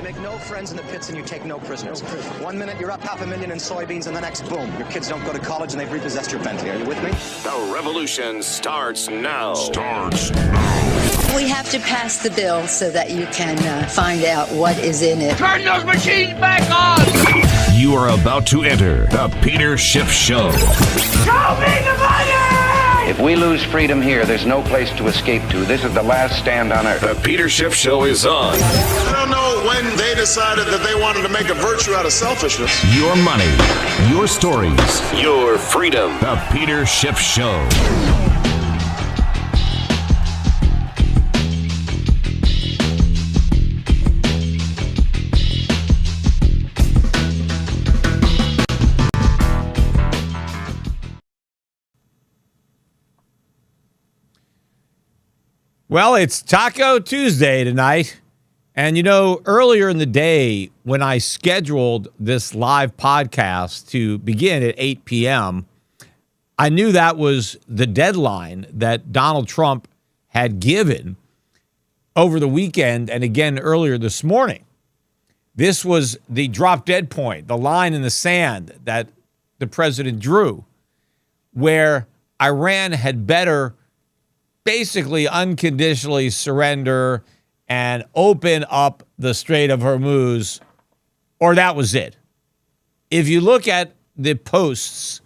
make no friends in the pits and you take no prisoners. 1 minute you're up 500,000 in soybeans, and the next, boom, your kids don't go to college and they've repossessed your Bentley. Are you with me? The revolution starts now. We have to pass the bill so that you can find out what is in it. Turn those machines back on! You are about to enter the Peter Schiff Show. Show me the money! If we lose freedom here, there's no place to escape to. This is the last stand on earth. The Peter Schiff Show is on. I don't know when they decided that they wanted to make a virtue out of selfishness. Your money, your stories, your freedom. The Peter Schiff Show. Well, it's Taco Tuesday tonight. And, you know, earlier in the day when I scheduled this live podcast to begin at 8 p.m., I knew that was the deadline that Donald Trump had given over the weekend and again earlier this morning. This was the drop dead point, the line in the sand that the president drew, where Iran had better basically unconditionally surrender and open up the Strait of Hormuz, or that was it. If you look at the posts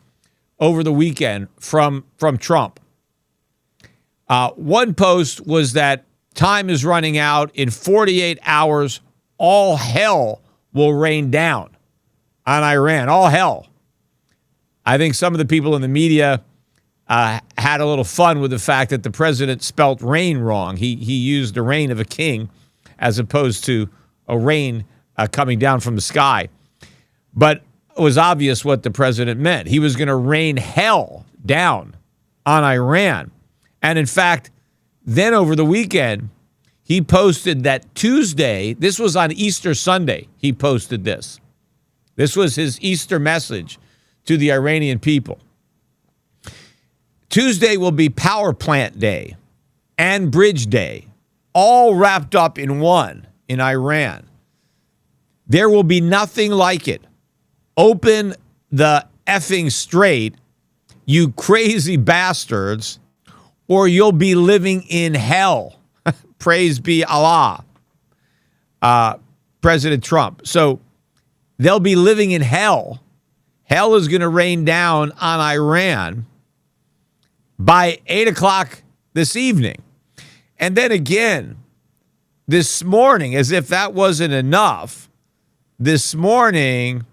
over the weekend from Trump, one post was that time is running out. In 48 hours, all hell will rain down on Iran. All hell. I think some of the people in the media had a little fun with the fact that the president spelt rain wrong. He used the reign of a king as opposed to a rain coming down from the sky. But it was obvious what the president meant. He was going to rain hell down on Iran. And in fact, then over the weekend, he posted that Tuesday, this was on Easter Sunday, he posted this. This was his Easter message to the Iranian people. Tuesday will be Power Plant Day and Bridge Day, all wrapped up in one in Iran. There will be nothing like it. Open the effing strait, you crazy bastards, or you'll be living in hell. Praise be Allah. President Trump. So they'll be living in hell. Hell is going to rain down on Iran by 8 o'clock this evening. And then again, this morning, as if that wasn't enough, this morning,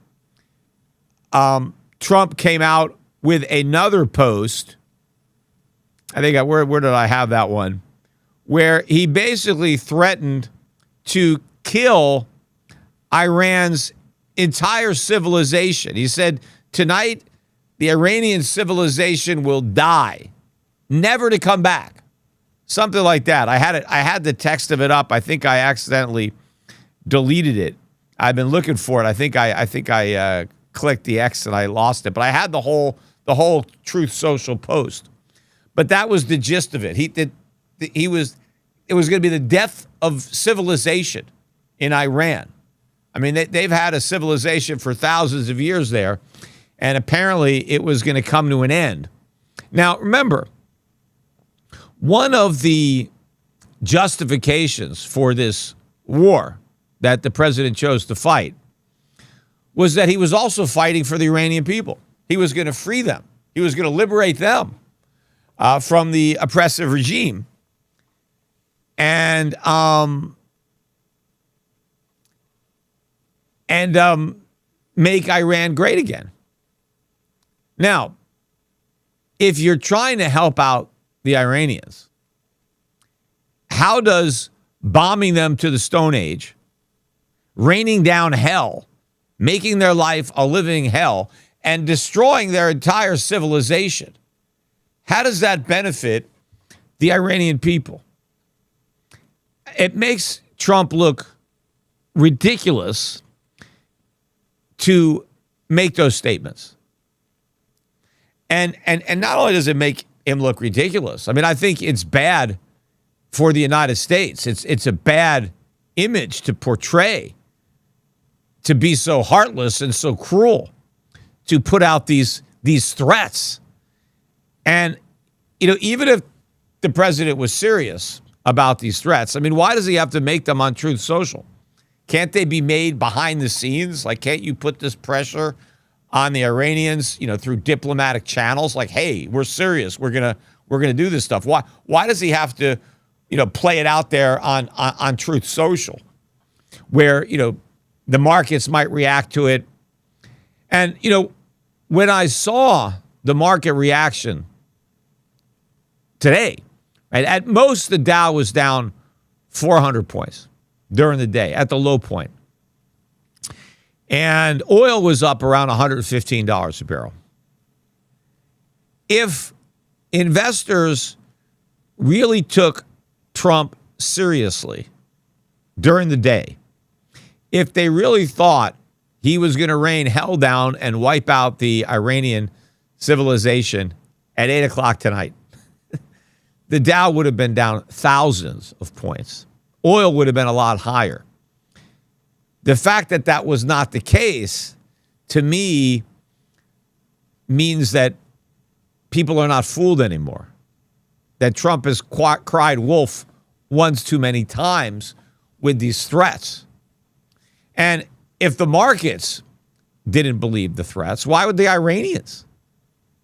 Trump came out with another post. I think, where did I have that one? Where he basically threatened to kill Iran's entire civilization. He said, tonight, the Iranian civilization will die, never to come back. Something like that. I had the text of it up. I think I accidentally deleted it. I've been looking for it. I think I clicked the X and I lost it. But I had the whole Truth Social post. But that was the gist of it. It was going to be the death of civilization in Iran. I mean, they've had a civilization for thousands of years there, and apparently it was going to come to an end. Now, remember, one of the justifications for this war that the president chose to fight was that he was also fighting for the Iranian people. He was going to free them. He was going to liberate them from the oppressive regime. And make Iran great again. Now, if you're trying to help out the Iranians, how does bombing them to the Stone Age, raining down hell, making their life a living hell, and destroying their entire civilization, how does that benefit the Iranian people? It makes Trump look ridiculous to make those statements. And not only does it make him look ridiculous, I mean, I think it's bad for the United States. It's a bad image to portray to be so heartless and so cruel to put out these threats. And, even if the president was serious about these threats, I mean, why does he have to make them on Truth Social? Can't they be made behind the scenes? Like, can't you put this pressure on the Iranians, through diplomatic channels? Like, hey, we're serious. We're gonna do this stuff. Why does he have to, play it out there on Truth Social, where the markets might react to it? And when I saw the market reaction today, right, at most the Dow was down 400 points during the day at the low point. And oil was up around $115 a barrel. If investors really took Trump seriously during the day, if they really thought he was going to rain hell down and wipe out the Iranian civilization at 8 o'clock tonight, the Dow would have been down thousands of points. Oil would have been a lot higher. The fact that that was not the case, to me, means that people are not fooled anymore. That Trump has cried wolf once too many times with these threats. And if the markets didn't believe the threats, why would the Iranians?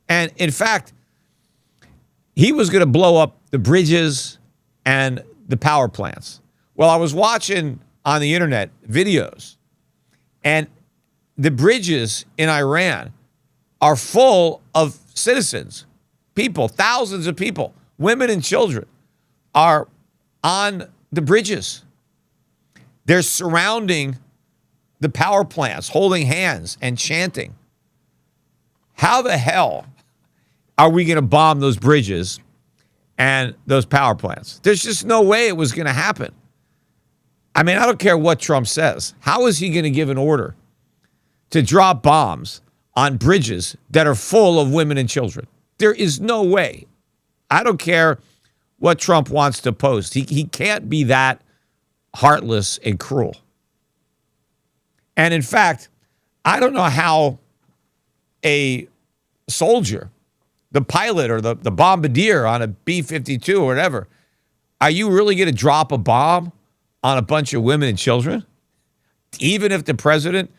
And in fact, he was going to blow up the bridges and the power plants. Well, I was watching on the internet videos, and the bridges in Iran are full of citizens, people, thousands of people, women and children are on the bridges. They're surrounding the power plants, holding hands and chanting. How the hell are we going to bomb those bridges and those power plants? There's just no way it was going to happen. I mean, I don't care what Trump says. How is he going to give an order to drop bombs on bridges that are full of women and children? There is no way. I don't care what Trump wants to post. He can't be that heartless and cruel. And in fact, I don't know how a soldier, the pilot or the bombardier on a B-52 or whatever, are you really going to drop a bomb on a bunch of women and children? Even if the president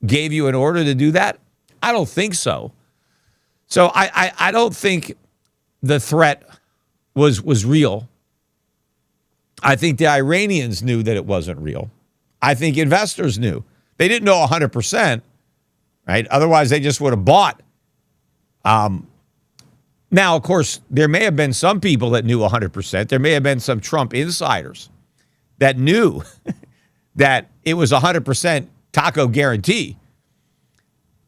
gave you an order to do that? I don't think so. So I don't think the threat was real. I think the Iranians knew that it wasn't real. I think investors knew. They didn't know 100%, right? Otherwise, they just would have bought. Now, of course, there may have been some people that knew 100%. There may have been some Trump insiders that knew that it was 100% taco guarantee.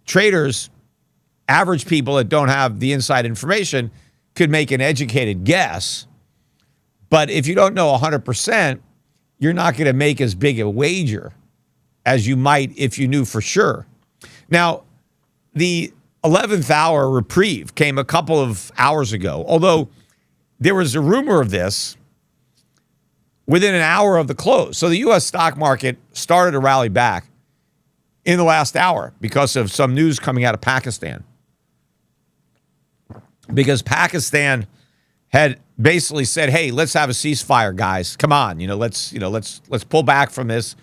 Traders, average people that don't have the inside information, could make an educated guess. But if you don't know 100%, you're not going to make as big a wager as you might if you knew for sure. Now, the 11th hour reprieve came a couple of hours ago, although there was a rumor of this within an hour of the close. So the U.S. stock market started to rally back in the last hour because of some news coming out of Pakistan. Because Pakistan had basically said, "Hey, let's have a ceasefire, guys. Come on, let's pull back from this.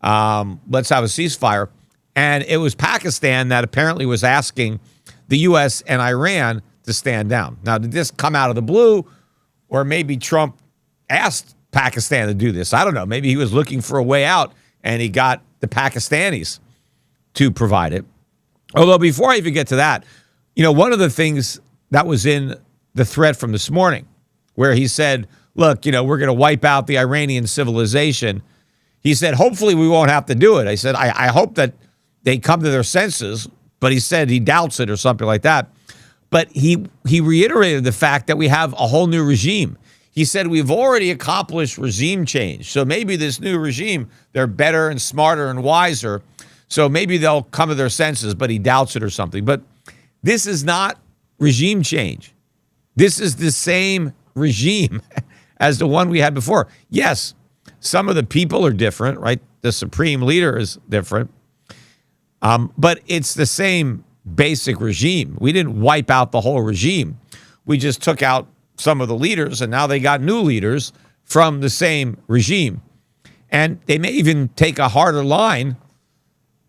Let's have a ceasefire." And it was Pakistan that apparently was asking the U.S. and Iran to stand down. Now, did this come out of the blue, or maybe Trump asked Pakistan to do this? I don't know. Maybe he was looking for a way out, and he got the Pakistanis to provide it. Although before I even get to that, one of the things that was in the threat from this morning, where he said, look, we're going to wipe out the Iranian civilization. He said, hopefully we won't have to do it. I said, I hope that they come to their senses, but he said he doubts it or something like that. But he reiterated the fact that we have a whole new regime. He said, we've already accomplished regime change. So maybe this new regime, they're better and smarter and wiser. So maybe they'll come to their senses, but he doubts it or something. But this is not regime change. This is the same regime as the one we had before. Yes, some of the people are different, right? The supreme leader is different. But it's the same basic regime. We didn't wipe out the whole regime. We just took out some of the leaders, and now they got new leaders from the same regime. And they may even take a harder line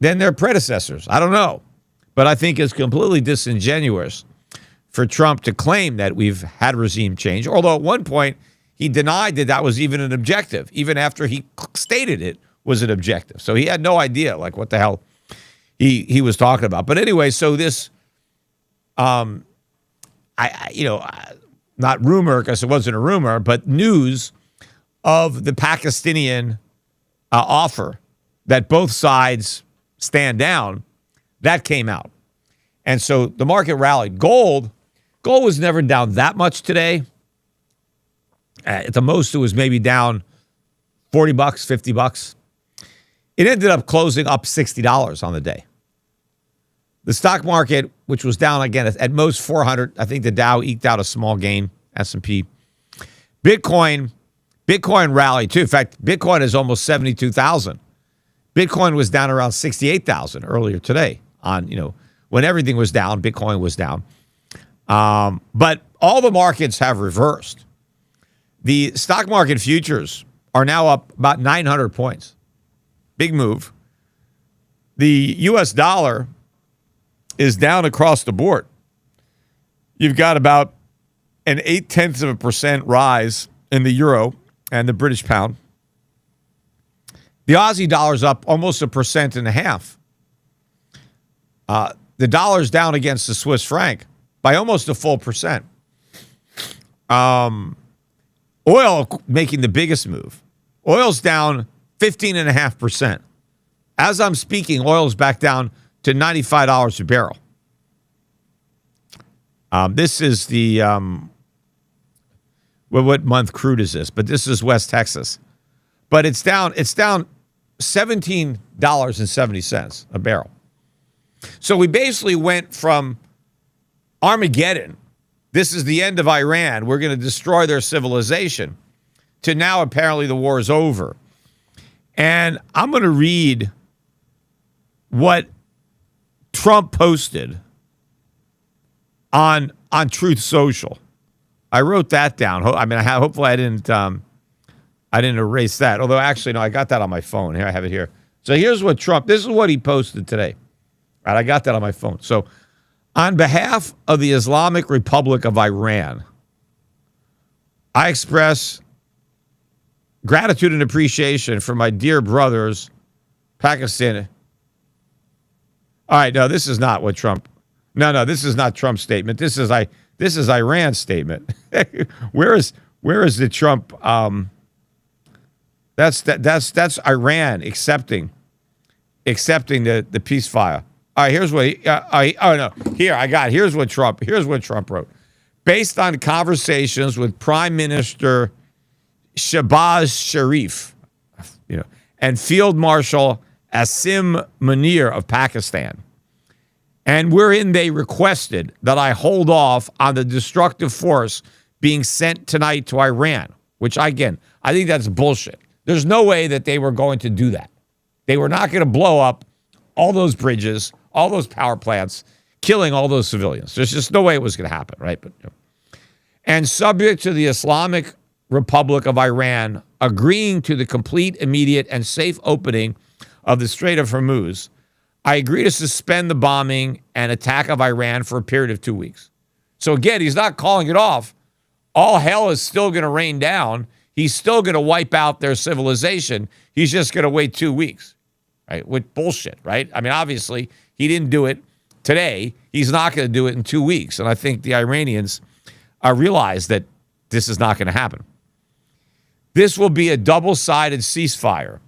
than their predecessors. I don't know. But I think it's completely disingenuous for Trump to claim that we've had regime change. Although at one point, he denied that that was even an objective, even after he stated it was an objective. So he had no idea, like, what the hell he was talking about. But anyway, so this, not rumor, because it wasn't a rumor, but news of the Pakistani offer that both sides stand down, that came out. And so the market rallied. Gold was never down that much today. At the most, it was maybe down $40, $50. It ended up closing up $60 on the day. The stock market, which was down again at most 400, I think the Dow eked out a small gain, S&P. Bitcoin rallied too. In fact, Bitcoin is almost 72,000. Bitcoin was down around 68,000 earlier today. When everything was down, Bitcoin was down. But all the markets have reversed. The stock market futures are now up about 900 points. Big move. The U.S. dollar is down across the board. You've got about an 0.8% rise in the euro and the British pound. The Aussie dollar's up almost 1.5%. The dollar's down against the Swiss franc by almost a full percent. Oil making the biggest move. Oil's down 15.5%. As I'm speaking, oil's back down to $95 a barrel. This is the what month crude is this? But this is West Texas. But it's down $17.70 a barrel. So we basically went from Armageddon, this is the end of Iran, we're going to destroy their civilization, to now apparently the war is over. And I'm going to read what Trump posted on Truth Social. I wrote that down. Hopefully I didn't erase that. Although actually, no, I got that on my phone. Here, I have it here. So here's what this is what he posted today. Right, I got that on my phone. So, on behalf of the Islamic Republic of Iran, I express gratitude and appreciation for my dear brothers, Pakistan. All right, no, this is not what Trump. No, this is not Trump's statement. This is Iran's statement. Where is the Trump? That's Iran accepting the ceasefire. All right, here's what here's what Trump wrote. Based on conversations with Prime Minister Shehbaz Sharif, and Field Marshal Asim Munir of Pakistan, and wherein they requested that I hold off on the destructive force being sent tonight to Iran, which again, I think that's bullshit. There's no way that they were going to do that. They were not going to blow up all those bridges, all those power plants, killing all those civilians. There's just no way it was going to happen, right? And subject to the Islamic Republic of Iran agreeing to the complete, immediate, and safe opening of the Strait of Hormuz, I agree to suspend the bombing and attack of Iran for a period of 2 weeks. So again, he's not calling it off. All hell is still going to rain down. He's still going to wipe out their civilization. He's just going to wait 2 weeks, right? With bullshit, right? I mean, obviously, he didn't do it today. He's not going to do it in 2 weeks. And I think the Iranians realize that this is not going to happen. This will be a double-sided ceasefire.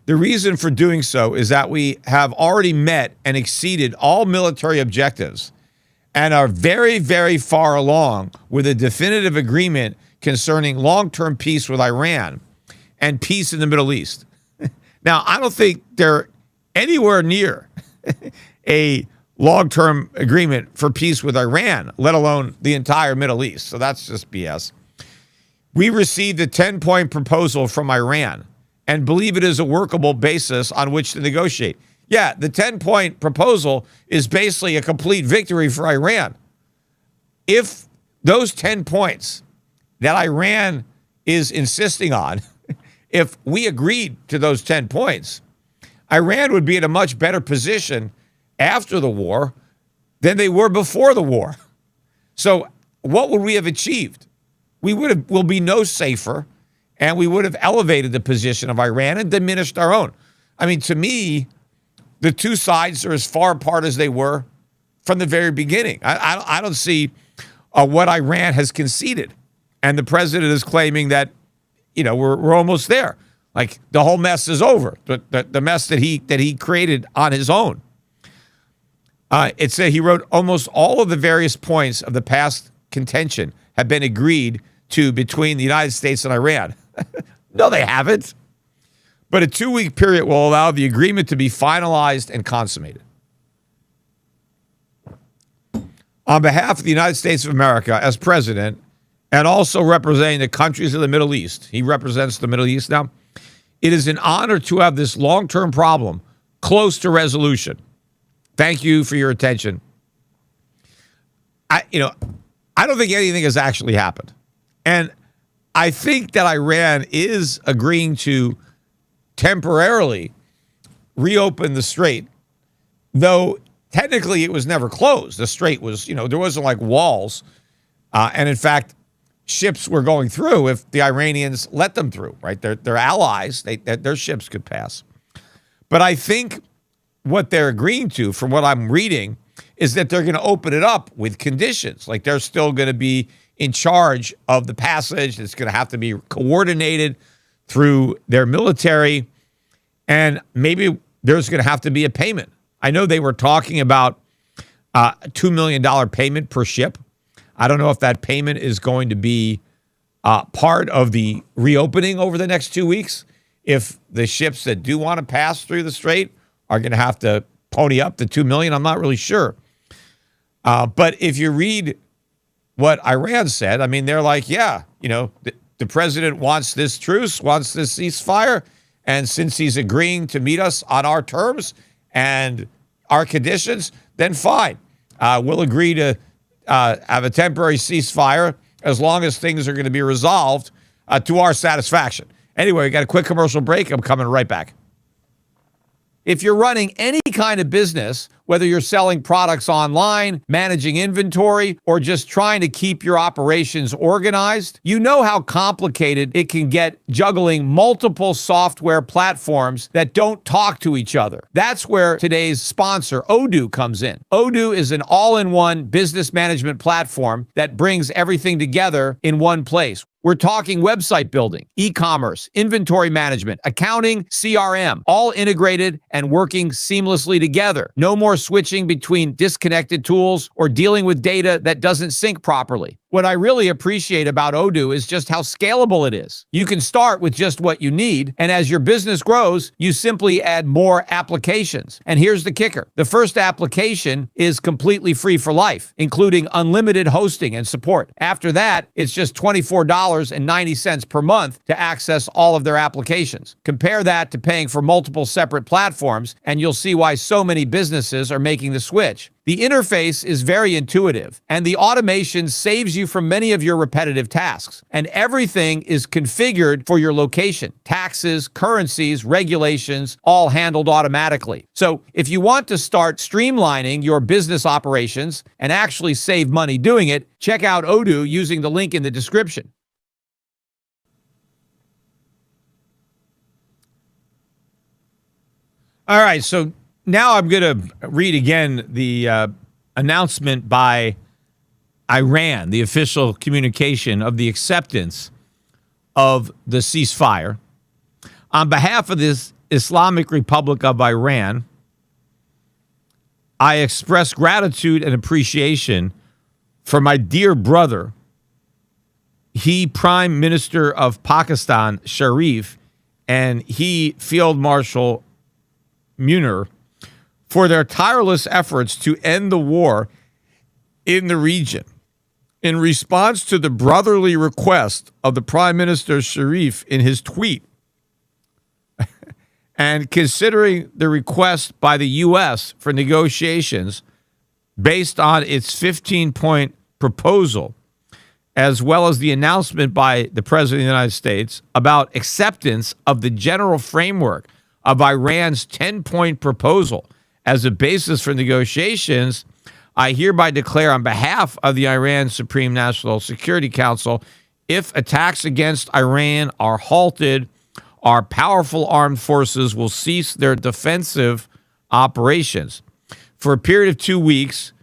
The reason for doing so is that we have already met and exceeded all military objectives and are very, very far along with a definitive agreement concerning long-term peace with Iran and peace in the Middle East. Now, I don't think they're anywhere near a long-term agreement for peace with Iran, let alone the entire Middle East. So that's just BS. We received a 10-point proposal from Iran and believe it is a workable basis on which to negotiate. yeah, the 10-point proposal is basically a complete victory for Iran. If those 10 points that Iran is insisting on, if we agreed to those 10 points, Iran would be in a much better position after the war than they were before the war. So what would we have achieved? We'll be no safer, and we would have elevated the position of Iran and diminished our own. I mean, to me, the two sides are as far apart as they were from the very beginning. I don't see what Iran has conceded. And the president is claiming that, we're almost there. Like the whole mess is over. The mess that he created on his own. It said he wrote almost all of the various points of the past contention have been agreed to between the United States and Iran. No, they haven't. But a 2-week period will allow the agreement to be finalized and consummated. On behalf of the United States of America as president, and also representing the countries of the Middle East, he represents the Middle East now, it is an honor to have this long-term problem close to resolution. Thank you for your attention. I don't think anything has actually happened. And I think that Iran is agreeing to temporarily reopen the strait, though technically it was never closed. The strait was, there wasn't like walls. And in fact, ships were going through if the Iranians let them through, right? They're allies. Their ships could pass. But I think what they're agreeing to, from what I'm reading, is that they're going to open it up with conditions. Like they're still going to be in charge of the passage. It's going to have to be coordinated through their military. And maybe there's going to have to be a payment. I know they were talking about a $2 million payment per ship. I don't know if that payment is going to be part of the reopening over the next 2 weeks. If the ships that do want to pass through the strait are going to have to pony up the $2 million, I'm not really sure. But if you read what Iran said, I mean, they're like, yeah, the president wants this truce, wants this ceasefire. And since he's agreeing to meet us on our terms and our conditions, then fine. We'll agree to have a temporary ceasefire as long as things are going to be resolved to our satisfaction. Anyway, we got a quick commercial break. I'm coming right back. If you're running any kind of business, whether you're selling products online, managing inventory, or just trying to keep your operations organized, you know how complicated it can get juggling multiple software platforms that don't talk to each other. That's where today's sponsor, Odoo, comes in. Odoo is an all-in-one business management platform that brings everything together in one place. We're talking website building, e-commerce, inventory management, accounting, CRM, all integrated and working seamlessly together. No more switching between disconnected tools or dealing with data that doesn't sync properly. What I really appreciate about Odoo is just how scalable it is. You can start with just what you need, and as your business grows, you simply add more applications. And here's the kicker. The first application is completely free for life, including unlimited hosting and support. After that, it's just $24.90 per month to access all of their applications. Compare that to paying for multiple separate platforms, and you'll see why so many businesses are making the switch. The interface is very intuitive, and the automation saves you from many of your repetitive tasks. And everything is configured for your location. Taxes, currencies, regulations, all handled automatically. So if you want to start streamlining your business operations and actually save money doing it, check out Odoo using the link in the description. All right, so now I'm going to read again the announcement by Iran, the official communication of the acceptance of the ceasefire. On behalf of this Islamic Republic of Iran, I express gratitude and appreciation for my dear brother, he Prime Minister of Pakistan, Sharif, and he Field Marshal Munir, for their tireless efforts to end the war in the region. In response to the brotherly request of the Prime Minister Sharif in his tweet, And considering the request by the U.S. for negotiations based on its 15-point proposal, as well as the announcement by the President of the United States about acceptance of the general framework of Iran's 10-point proposal as a basis for negotiations, I hereby declare on behalf of the Iran Supreme National Security Council, if attacks against Iran are halted, our powerful armed forces will cease their defensive operations. For a period of 2 weeks,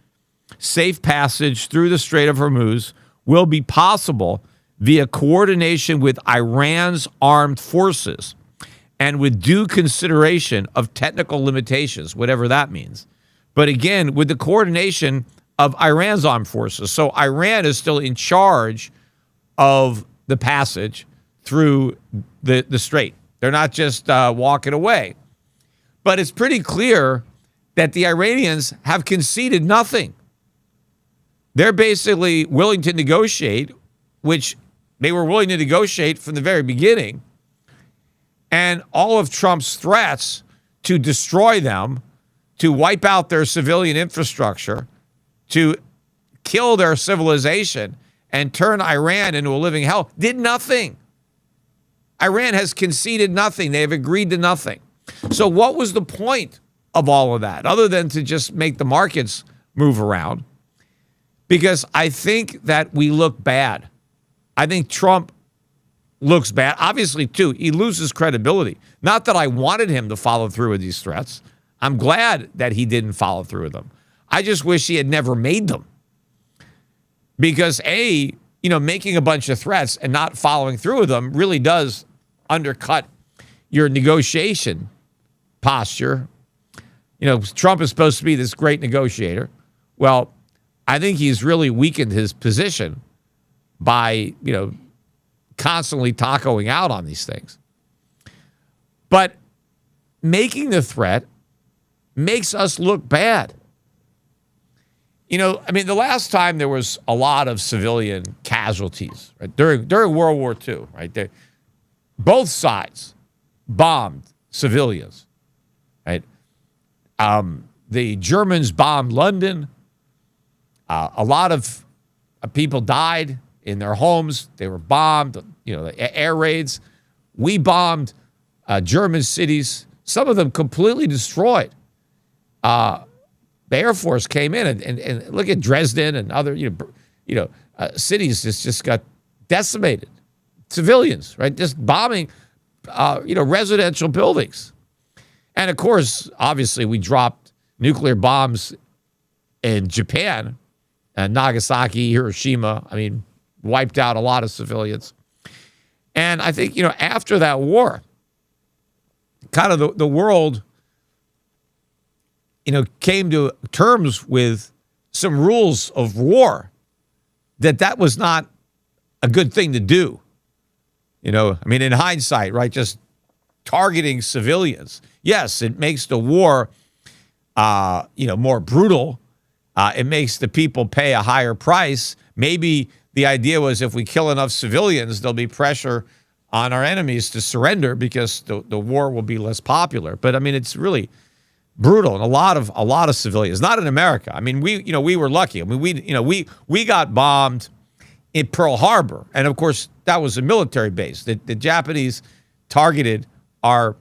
safe passage through the Strait of Hormuz will be possible via coordination with Iran's armed forces and with due consideration of technical limitations, whatever that means. But again, with the coordination of Iran's armed forces. So Iran is still in charge of the passage through the strait. They're not just walking away. But it's pretty clear that the Iranians have conceded nothing. They're basically willing to negotiate, which they were willing to negotiate from the very beginning. And all of Trump's threats to destroy them, to wipe out their civilian infrastructure, to kill their civilization, and turn Iran into a living hell, did nothing. Iran has conceded nothing. They have agreed to nothing. So what was the point of all of that, other than to just make the markets move around? Because I think that we look bad. I think Trump looks bad. Obviously, too, he loses credibility. Not that I wanted him to follow through with these threats. I'm glad that he didn't follow through with them. I just wish he had never made them. Because, making a bunch of threats and not following through with them really does undercut your negotiation posture. Trump is supposed to be this great negotiator. Well, I think he's really weakened his position by, constantly tacoing out on these things. But making the threat makes us look bad. The last time there was a lot of civilian casualties, right? During World War II, right? Both sides bombed civilians, right? The Germans bombed London. A lot of people died in their homes. They were bombed, air raids. We bombed German cities, some of them completely destroyed. The Air Force came in and look at Dresden and other, cities just got decimated. Civilians, right? Just bombing, residential buildings. And of course, obviously, we dropped nuclear bombs in Japan, Nagasaki, Hiroshima. Wiped out a lot of civilians. And I think, after that war, kind of the world, came to terms with some rules of war that was not a good thing to do. In hindsight, right, just targeting civilians. Yes, it makes the war, more brutal. It makes the people pay a higher price. Maybe the idea was if we kill enough civilians, there'll be pressure on our enemies to surrender because the war will be less popular. But it's really brutal, and a lot of civilians. Not in America. We were lucky. We got bombed in Pearl Harbor, and of course that was a military base. The Japanese targeted our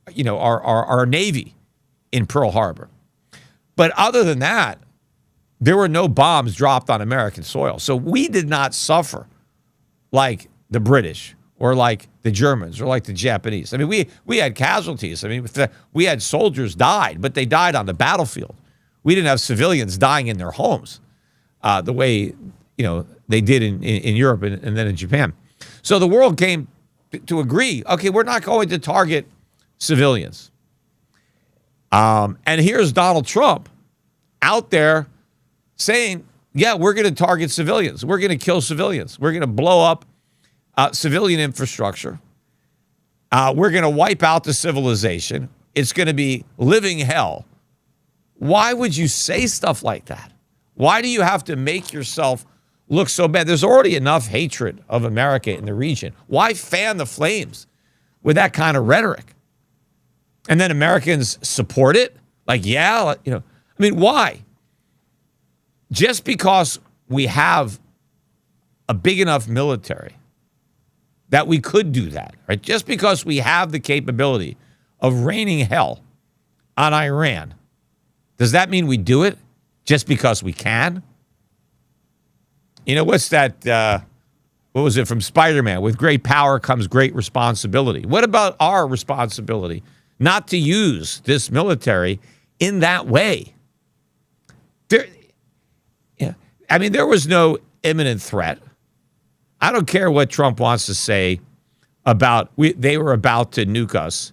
Navy in Pearl Harbor. But other than that, there were no bombs dropped on American soil. So we did not suffer like the British or like the Germans or like the Japanese. We had casualties. We had soldiers died, but they died on the battlefield. We didn't have civilians dying in their homes the way, they did in Europe and then in Japan. So the world came to agree, okay, we're not going to target civilians. And here's Donald Trump out there saying, yeah, we're going to target civilians. We're going to kill civilians. We're going to blow up civilian infrastructure. We're going to wipe out the civilization. It's going to be living hell. Why would you say stuff like that? Why do you have to make yourself look so bad? There's already enough hatred of America in the region. Why fan the flames with that kind of rhetoric? And then Americans support it? Like, yeah, you know, I mean, why? Just because we have a big enough military that we could do that, right? Just because we have the capability of raining hell on Iran, does that mean we do it just because we can? You know, what's that, what was it from Spider-Man? With great power comes great responsibility. What about our responsibility not to use this military in that way? I mean, there was no imminent threat. I don't care what Trump wants to say about they were about to nuke us.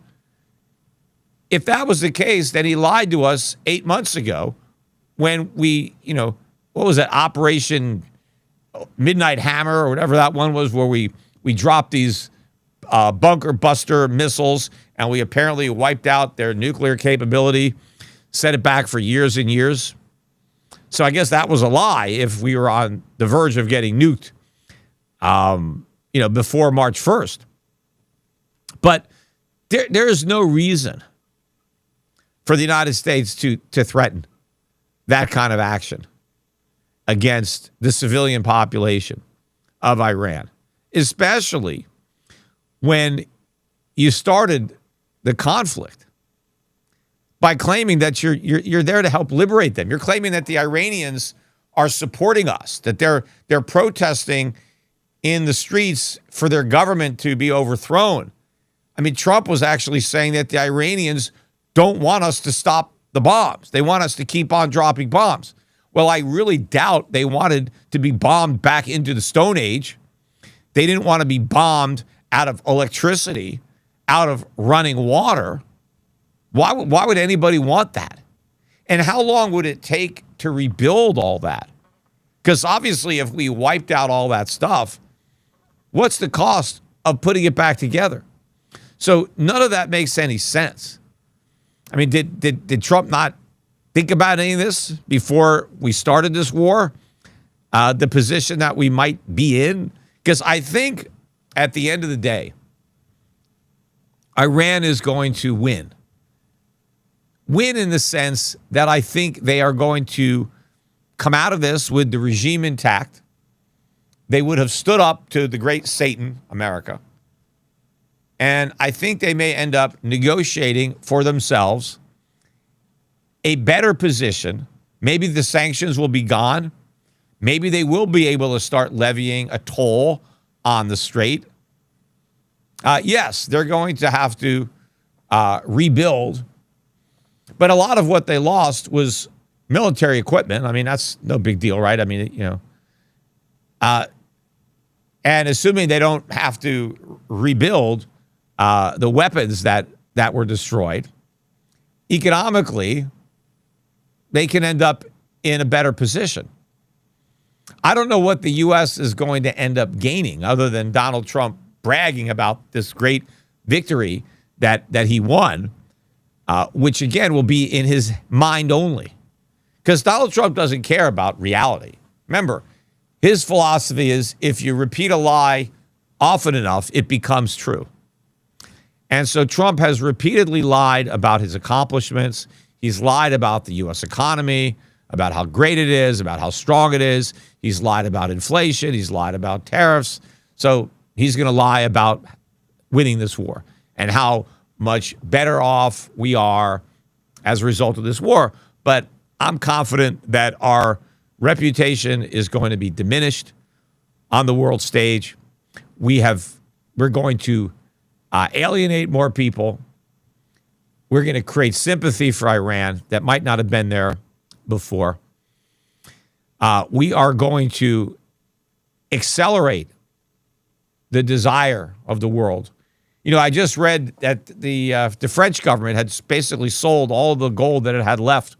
If that was the case, then he lied to us 8 months ago when we, you know, what was it, Operation Midnight Hammer or whatever that one was, where we dropped these bunker buster missiles and we apparently wiped out their nuclear capability, set it back for years and years. So I guess that was a lie if we were on the verge of getting nuked, you know, before March 1st. But there is no reason for the United States to threaten that kind of action against the civilian population of Iran, especially when you started the conflict by claiming that you're there to help liberate them. You're claiming that the Iranians are supporting us, that they're protesting in the streets for their government to be overthrown. I mean, Trump was actually saying that the Iranians don't want us to stop the bombs. They want us to keep on dropping bombs. Well, I really doubt they wanted to be bombed back into the Stone Age. They didn't want to be bombed out of electricity, out of running water. Why would anybody want that? And how long would it take to rebuild all that? Because obviously, if we wiped out all that stuff, what's the cost of putting it back together? So none of that makes any sense. I mean, did Trump not think about any of this before we started this war? The position that we might be in? Because I think at the end of the day, Iran is going to win. Win in the sense that I think they are going to come out of this with the regime intact. They would have stood up to the great Satan, America. And I think they may end up negotiating for themselves a better position. Maybe the sanctions will be gone. Maybe they will be able to start levying a toll on the strait. Yes, they're going to have to rebuild. But a lot of what they lost was military equipment. I mean, that's no big deal, right? I mean, you know. And assuming they don't have to rebuild the weapons that were destroyed, economically, they can end up in a better position. I don't know what the U.S. is going to end up gaining other than Donald Trump bragging about this great victory that he won, which, again, will be in his mind only. Because Donald Trump doesn't care about reality. Remember, his philosophy is if you repeat a lie often enough, it becomes true. And so Trump has repeatedly lied about his accomplishments. He's lied about the U.S. economy, about how great it is, about how strong it is. He's lied about inflation. He's lied about tariffs. So he's going to lie about winning this war and how much better off we are as a result of this war. But I'm confident that our reputation is going to be diminished on the world stage. We're going to alienate more people. We're going to create sympathy for Iran that might not have been there before. We are going to accelerate the desire of the world. You know, I just read that the French government had basically sold all the gold that it had left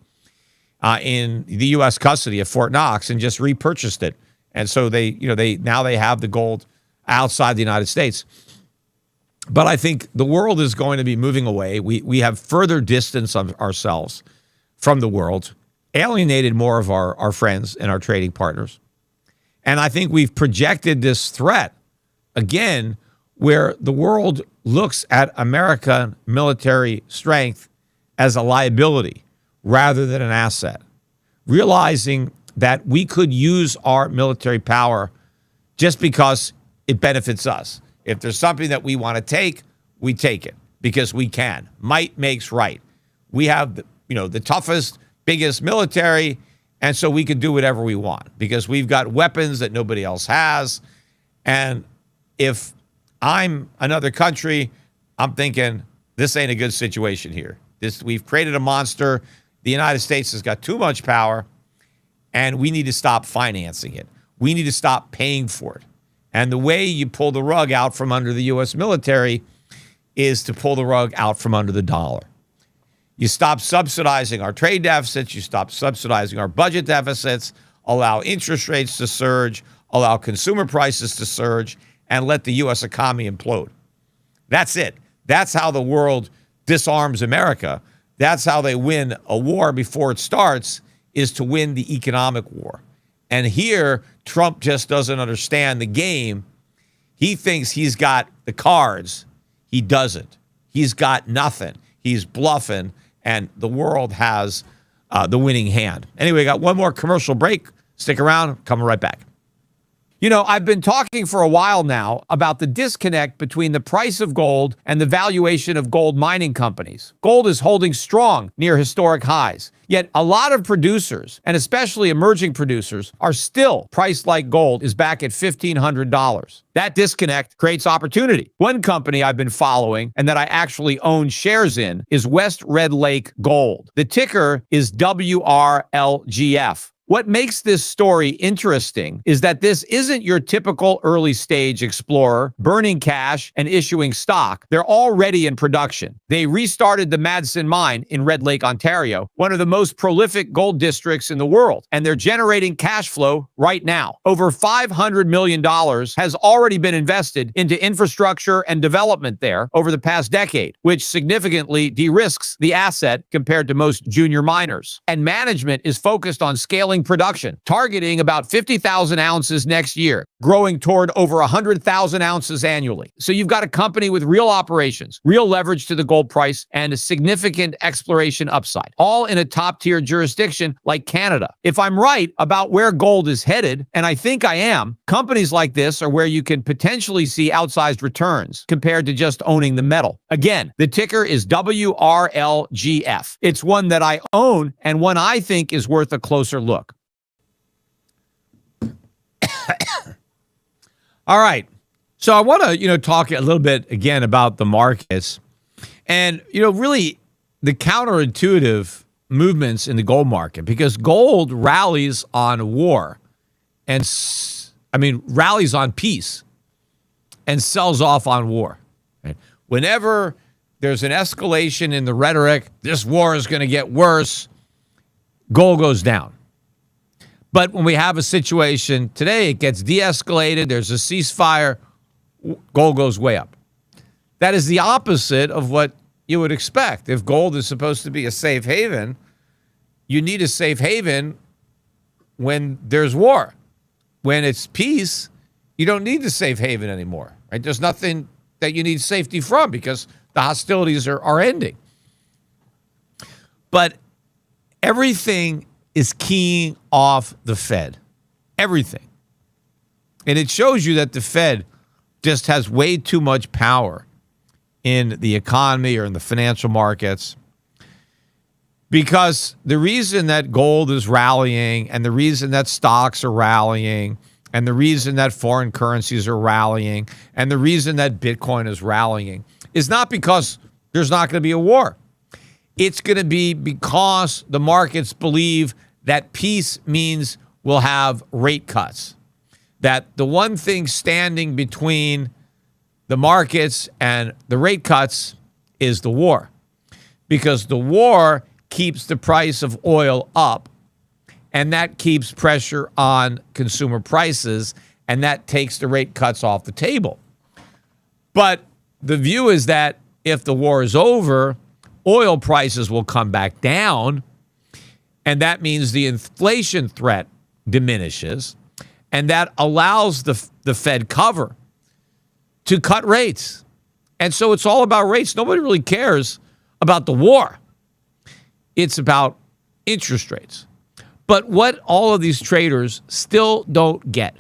in the U.S. custody of Fort Knox and just repurchased it. And so they have the gold outside the United States. But I think the world is going to be moving away. We have further distanced ourselves from the world, alienated more of our friends and our trading partners. And I think we've projected this threat, again, where the world looks at American military strength as a liability rather than an asset, realizing that we could use our military power just because it benefits us. If there's something that we want to take, we take it because we can. Might makes right. We have the toughest, biggest military, and so we can do whatever we want because we've got weapons that nobody else has. And if I'm another country, I'm thinking this ain't a good situation here. We've created a monster. The United States has got too much power, and we need to stop financing it. We need to stop paying for it. And the way you pull the rug out from under the U.S. military is to pull the rug out from under the dollar. You stop subsidizing our trade deficits. You stop subsidizing our budget deficits, allow interest rates to surge, allow consumer prices to surge, and let the U.S. economy implode. That's it. That's how the world disarms America. That's how they win a war before it starts, is to win the economic war. And here, Trump just doesn't understand the game. He thinks he's got the cards. He doesn't. He's got nothing. He's bluffing, and the world has the winning hand. Anyway, got one more commercial break. Stick around. Coming right back. You know, I've been talking for a while now about the disconnect between the price of gold and the valuation of gold mining companies. Gold is holding strong near historic highs. Yet a lot of producers, and especially emerging producers, are still priced like gold is back at $1,500. That disconnect creates opportunity. One company I've been following and that I actually own shares in is West Red Lake Gold. The ticker is WRLGF. What makes this story interesting is that this isn't your typical early stage explorer burning cash and issuing stock. They're already in production. They restarted the Madsen mine in Red Lake, Ontario, one of the most prolific gold districts in the world, and they're generating cash flow right now. Over $500 million has already been invested into infrastructure and development there over the past decade, which significantly de-risks the asset compared to most junior miners. And management is focused on scaling production, targeting about 50,000 ounces next year, growing toward over 100,000 ounces annually. So you've got a company with real operations, real leverage to the gold price, and a significant exploration upside, all in a top-tier jurisdiction like Canada. If I'm right about where gold is headed, and I think I am, companies like this are where you can potentially see outsized returns compared to just owning the metal. Again, the ticker is WRLGF. It's one that I own and one I think is worth a closer look. All right. So I want to, talk a little bit again about the markets and, really the counterintuitive movements in the gold market, because gold rallies on war and, rallies on peace and sells off on war. Right? Whenever there's an escalation in the rhetoric, this war is going to get worse, gold goes down. But when we have a situation today, it gets de-escalated, there's a ceasefire, gold goes way up. That is the opposite of what you would expect. If gold is supposed to be a safe haven, you need a safe haven when there's war. When it's peace, you don't need the safe haven anymore. Right? There's nothing that you need safety from because the hostilities are ending. But everything is keying off the Fed. Everything. And it shows you that the Fed just has way too much power in the economy or in the financial markets. Because the reason that gold is rallying and the reason that stocks are rallying and the reason that foreign currencies are rallying and the reason that Bitcoin is rallying is not because there's not going to be a war. It's going to be because the markets believe that peace means we'll have rate cuts. That the one thing standing between the markets and the rate cuts is the war. Because the war keeps the price of oil up, and that keeps pressure on consumer prices, and that takes the rate cuts off the table. But the view is that if the war is over, oil prices will come back down, and that means the inflation threat diminishes, and that allows the Fed cover. to cut rates. And so it's all about rates. Nobody really cares about the war. It's about interest rates. But what all of these traders still don't get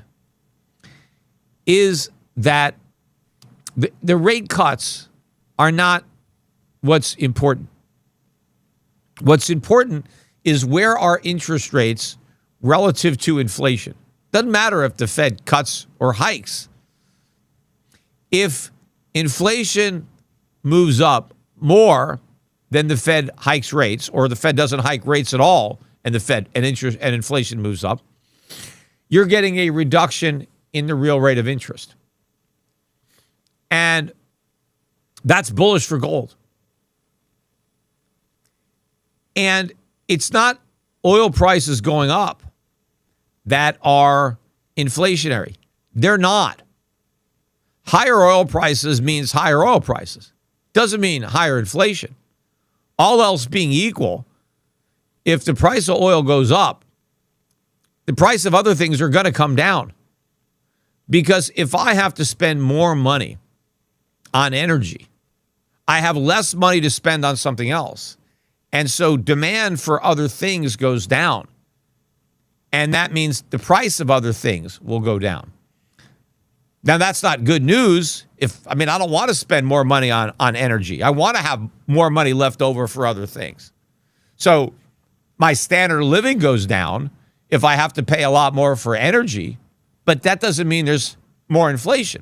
is that the rate cuts are not what's important. What's important is where are interest rates relative to inflation. Doesn't matter if the Fed cuts or hikes. If inflation moves up more than the Fed hikes rates, or the Fed doesn't hike rates at all, and the Fed and interest and inflation moves up, you're getting a reduction in the real rate of interest. And that's bullish for gold. And it's not oil prices going up that are inflationary. They're not. Higher oil prices means higher oil prices. Doesn't mean higher inflation. All else being equal, if the price of oil goes up, the price of other things are going to come down. Because if I have to spend more money on energy, I have less money to spend on something else. And so demand for other things goes down. And that means the price of other things will go down. Now, that's not good news. I don't want to spend more money on energy. I want to have more money left over for other things. So my standard of living goes down if I have to pay a lot more for energy, but that doesn't mean there's more inflation.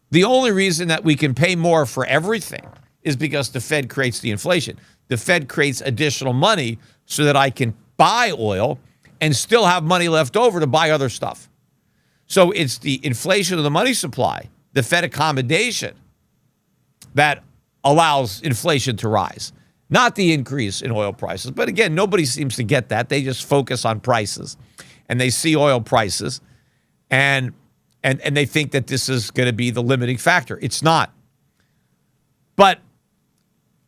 The only reason that we can pay more for everything is because the Fed creates the inflation. The Fed creates additional money so that I can buy oil and still have money left over to buy other stuff. So it's the inflation of the money supply, the Fed accommodation, that allows inflation to rise, not the increase in oil prices. But again, nobody seems to get that. They just focus on prices, and they see oil prices, and they think that this is going to be the limiting factor. It's not. But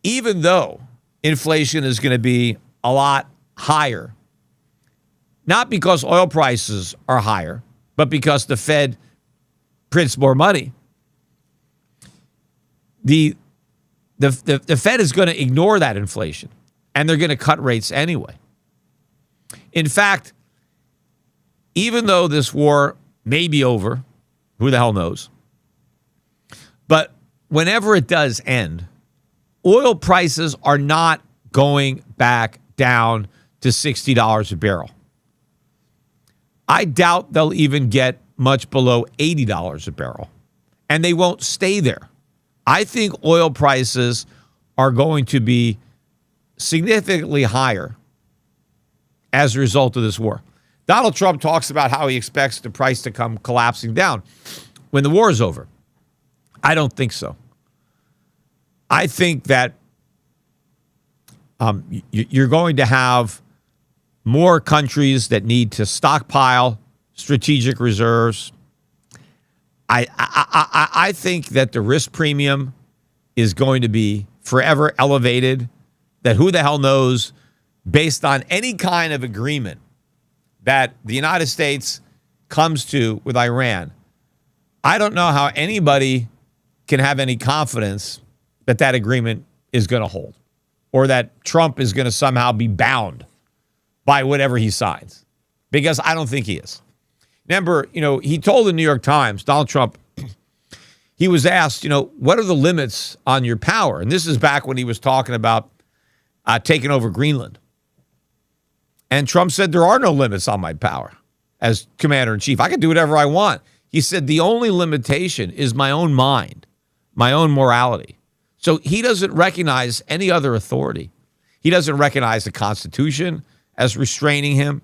even though inflation is going to be a lot higher, not because oil prices are higher, but because the Fed prints more money, the Fed is going to ignore that inflation, and they're going to cut rates anyway. In fact, even though this war may be over, who the hell knows, but whenever it does end, oil prices are not going back down to $60 a barrel. I doubt they'll even get much below $80 a barrel, and they won't stay there. I think oil prices are going to be significantly higher as a result of this war. Donald Trump talks about how he expects the price to come collapsing down when the war is over. I don't think so. I think that you're going to have more countries that need to stockpile strategic reserves. I think that the risk premium is going to be forever elevated, that who the hell knows, based on any kind of agreement that the United States comes to with Iran, I don't know how anybody can have any confidence that that agreement is going to hold, or that Trump is going to somehow be bound by whatever he signs, because I don't think he is. Remember, he told the New York Times, Donald Trump, he was asked, what are the limits on your power? And this is back when he was talking about taking over Greenland. And Trump said, there are no limits on my power as commander-in-chief. I can do whatever I want. He said, the only limitation is my own mind, my own morality. So he doesn't recognize any other authority. He doesn't recognize the Constitution as restraining him.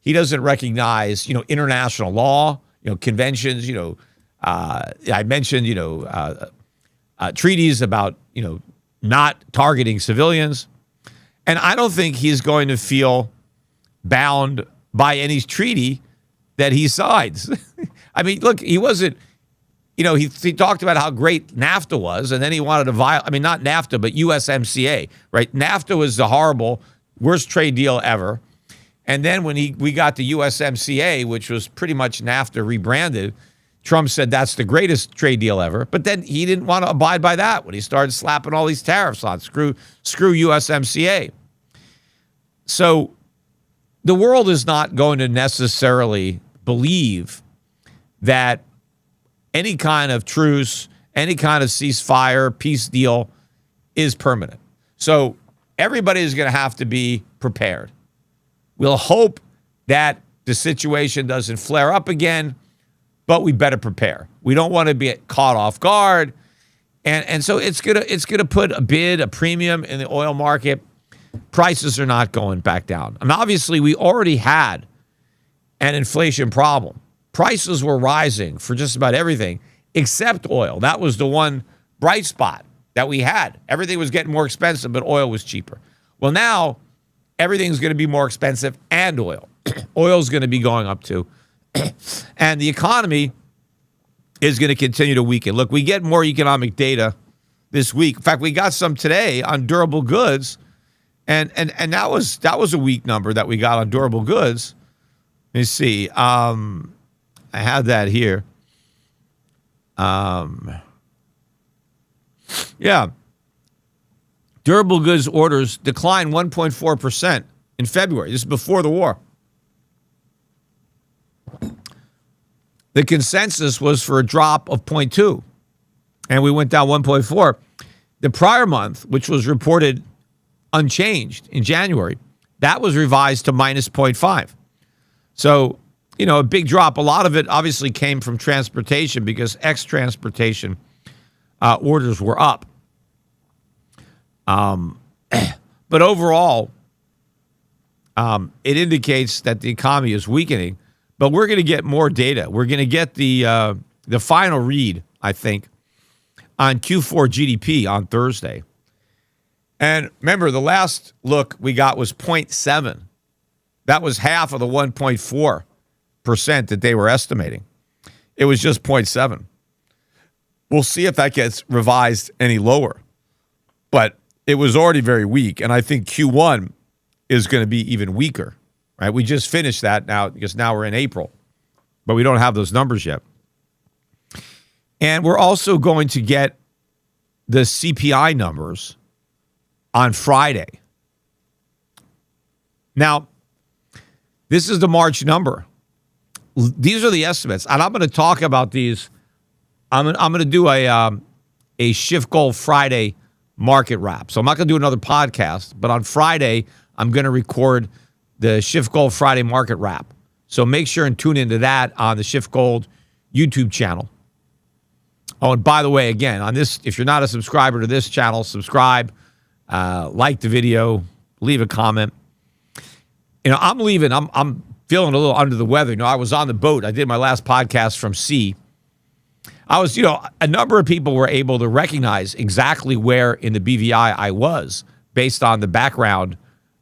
He doesn't recognize, international law, conventions, I mentioned, treaties about, not targeting civilians. And I don't think he's going to feel bound by any treaty that he signs. I mean, look, he wasn't, he talked about how great NAFTA was, and then he wanted to not NAFTA, but USMCA, right? NAFTA was the horrible, worst trade deal ever. And then when we got the USMCA, which was pretty much NAFTA rebranded, Trump said that's the greatest trade deal ever, but then he didn't want to abide by that when he started slapping all these tariffs on. Screw USMCA. So the world is not going to necessarily believe that any kind of truce, any kind of ceasefire, peace deal is permanent. So everybody is going to have to be prepared. We'll hope that the situation doesn't flare up again, but we better prepare. We don't want to be caught off guard. And so it's gonna put a premium in the oil market. Prices are not going back down. And obviously we already had an inflation problem. Prices were rising for just about everything except oil. That was the one bright spot that we had. Everything was getting more expensive, but oil was cheaper. Well, now everything's going to be more expensive and oil. Oil's going to be going up too. And the economy is going to continue to weaken. Look, we get more economic data this week. In fact, we got some today on durable goods. And that was a weak number that we got on durable goods. Let me see. I had that here. Yeah. Durable goods orders declined 1.4% in February. This is before the war. The consensus was for a drop of 0.2, and we went down 1.4. The prior month, which was reported unchanged in January, that was revised to minus 0.5. So, a big drop. A lot of it obviously came from transportation because ex-transportation orders were up. But overall, it indicates that the economy is weakening. But we're going to get more data. We're going to get the final read, I think, on Q4 GDP on Thursday. And remember, the last look we got was 0.7. That was half of the 1.4% that they were estimating. It was just 0.7. We'll see if that gets revised any lower. But it was already very weak, and I think Q1 is going to be even weaker. Right? We just finished that now because now we're in April, but we don't have those numbers yet. And we're also going to get the CPI numbers on Friday. Now, this is the March number. These are the estimates, and I'm going to talk about these. I'm going to do a Schiff Gold Friday market wrap. So I'm not going to do another podcast, but on Friday, I'm going to record the Schiff Gold Friday market wrap. So make sure and tune into that on the Schiff Gold YouTube channel. Oh, and by the way, again, on this, if you're not a subscriber to this channel, subscribe, like the video, leave a comment. I'm leaving. I'm feeling a little under the weather. I was on the boat. I did my last podcast from sea. I was, a number of people were able to recognize exactly where in the BVI I was based on the background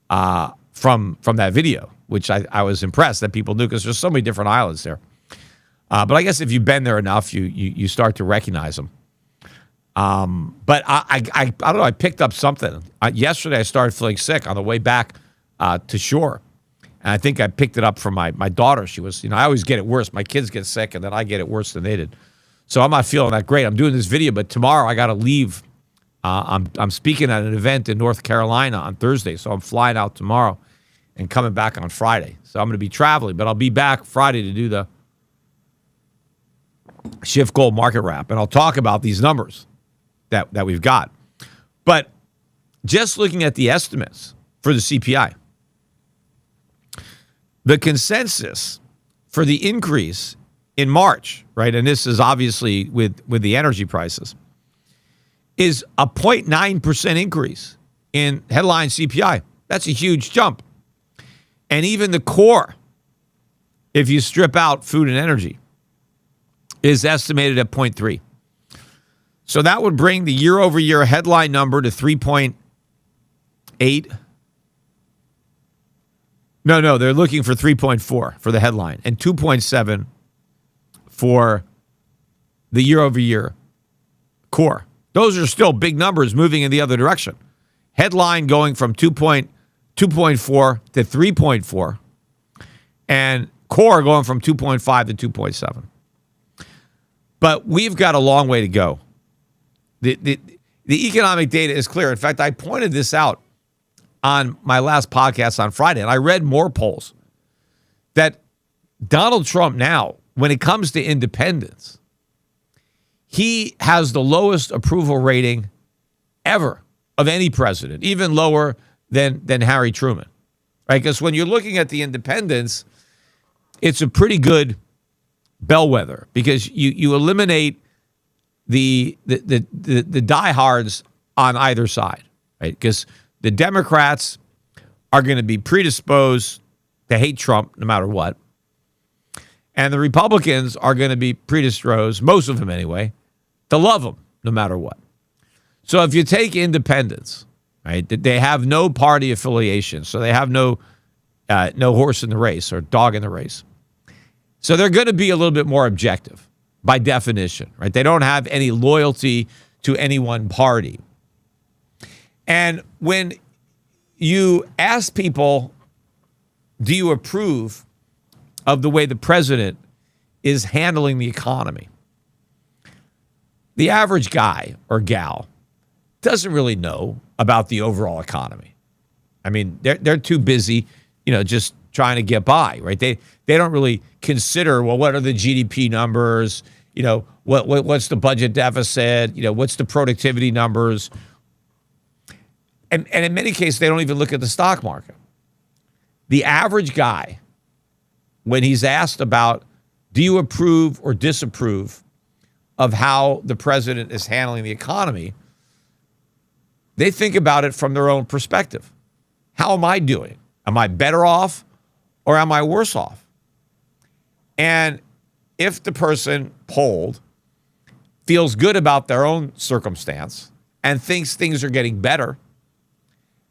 from that video, which I was impressed that people knew because there's so many different islands there. But I guess if you've been there enough, you start to recognize them. But I don't know, I picked up something. Yesterday I started feeling sick on the way back to shore. And I think I picked it up from my daughter. She was, I always get it worse. My kids get sick and then I get it worse than they did. So I'm not feeling that great. I'm doing this video, but tomorrow I got to leave. I'm speaking at an event in North Carolina on Thursday. So I'm flying out tomorrow and coming back on Friday. So I'm going to be traveling, but I'll be back Friday to do the Schiff Gold market wrap. And I'll talk about these numbers that we've got. But just looking at the estimates for the CPI, the consensus for the increase in March, right, and this is obviously with the energy prices, is a 0.9% increase in headline CPI. That's a huge jump. And even the core, if you strip out food and energy, is estimated at 0.3. So that would bring the year-over-year headline number to 3.8. No, they're looking for 3.4 for the headline and 2.7 for the year-over-year core. Those are still big numbers moving in the other direction. Headline going from 2.4 to 3.4, and core going from 2.5 to 2.7. But we've got a long way to go. The economic data is clear. In fact, I pointed this out on my last podcast on Friday, and I read more polls that Donald Trump now, when it comes to independence, he has the lowest approval rating ever of any president, even lower than Harry Truman, right? Because when you're looking at the independents, it's a pretty good bellwether because you eliminate the diehards on either side, right? Because the Democrats are going to be predisposed to hate Trump no matter what. And the Republicans are going to be predisposed, most of them anyway, to love him no matter what. So if you take independents, right, they have no party affiliation, so they have no horse in the race or dog in the race. So they're going to be a little bit more objective by definition, right? They don't have any loyalty to any one party. And when you ask people, do you approve of the way the president is handling the economy? The average guy or gal doesn't really know about the overall economy. I mean, they're too busy, just trying to get by, right? They don't really consider, well, what are the GDP numbers? What's the budget deficit? What's the productivity numbers? And in many cases, they don't even look at the stock market. The average guy, when he's asked about, do you approve or disapprove of how the president is handling the economy, they think about it from their own perspective. How am I doing? Am I better off or am I worse off? And if the person polled feels good about their own circumstance and thinks things are getting better,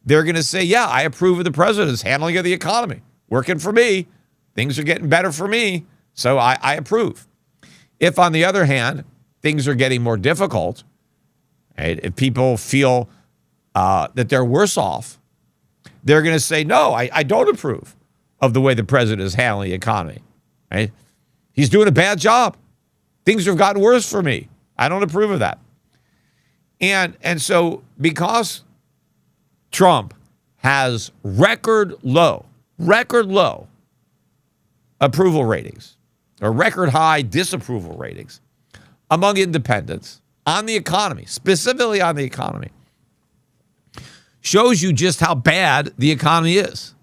they're going to say, yeah, I approve of the president's handling of the economy. Working for me. Things are getting better for me, so I approve. If, on the other hand, things are getting more difficult, right, if people feel that they're worse off, they're going to say, no, I don't approve of the way the president is handling the economy. Right? He's doing a bad job. Things have gotten worse for me. I don't approve of that. And so because Trump has record low approval ratings or record high disapproval ratings among independents on the economy, specifically on the economy, shows you just how bad the economy is.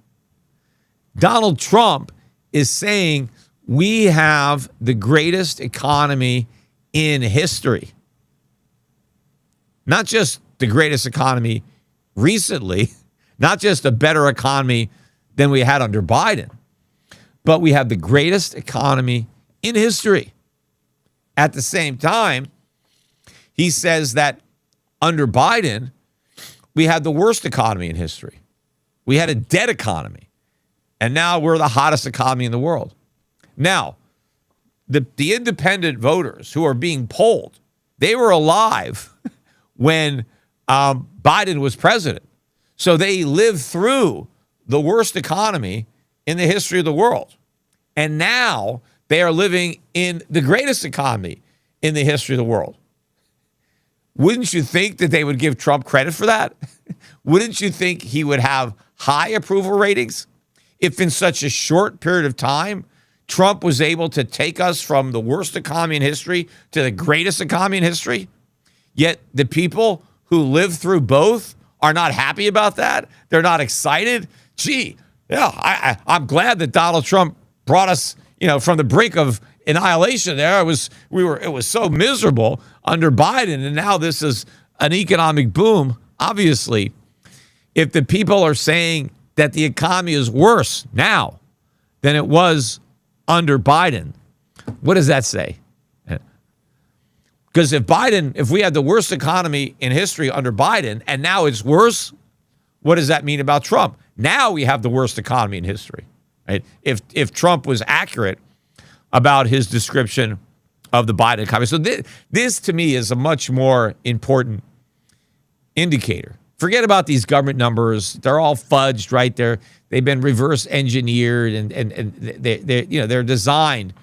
Donald Trump is saying we have the greatest economy in history. Not just the greatest economy recently, not just a better economy than we had under Biden, but we have the greatest economy in history. At the same time, he says that under Biden, we had the worst economy in history. We had a dead economy. And now we're the hottest economy in the world. Now, the independent voters who are being polled, they were alive when Biden was president. So they lived through the worst economy in the history of the world. And now they are living in the greatest economy in the history of the world. Wouldn't you think that they would give Trump credit for that? Wouldn't you think he would have high approval ratings if in such a short period of time, Trump was able to take us from the worst economy in history to the greatest economy in history? Yet the people who live through both are not happy about that. They're not excited. Gee, yeah, I'm glad that Donald Trump brought us, from the brink of annihilation there. It was so miserable under Biden, and now this is an economic boom. Obviously, if the people are saying that the economy is worse now than it was under Biden, what does that say? Because if we had the worst economy in history under Biden and now it's worse, what does that mean about Trump? Now we have the worst economy in history, right? If Trump was accurate about his description of the Biden economy. So this to me is a much more important indicator. Forget about these government numbers. They're all fudged, right? They've been reverse engineered and they're designed